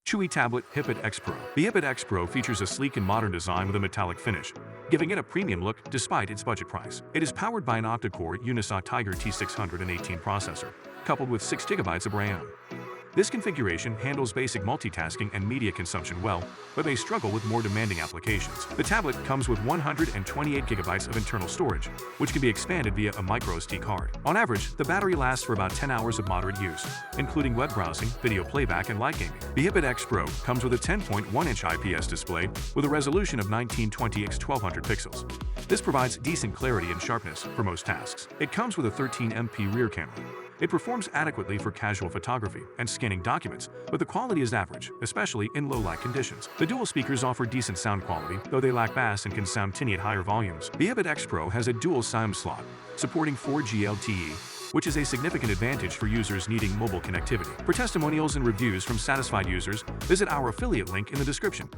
Chuwi Hipad Xpro. The Hipad Xpro features a sleek and modern design with a metallic finish, giving it a premium look despite its budget price. It is powered by an octa-core Unisoc Tiger T618 processor, coupled with 6 GB of RAM. This configuration handles basic multitasking and media consumption well, but may struggle with more demanding applications. The tablet comes with 128 GB of internal storage, which can be expanded via a microSD card. On average, the battery lasts for about 10 hours of moderate use, including web browsing, video playback, and light gaming. The Hipad Xpro comes with a 10.1-inch IPS display with a resolution of 1920 x 1200 pixels. This provides decent clarity and sharpness for most tasks. It comes with a 13MP rear camera. It performs adequately for casual photography and scanning documents, but the quality is average, especially in low-light conditions. The dual speakers offer decent sound quality, though they lack bass and can sound tinny at higher volumes. The Hipad Xpro has a dual SIM slot, supporting 4G LTE, which is a significant advantage for users needing mobile connectivity. For testimonials and reviews from satisfied users, visit our affiliate link in the description.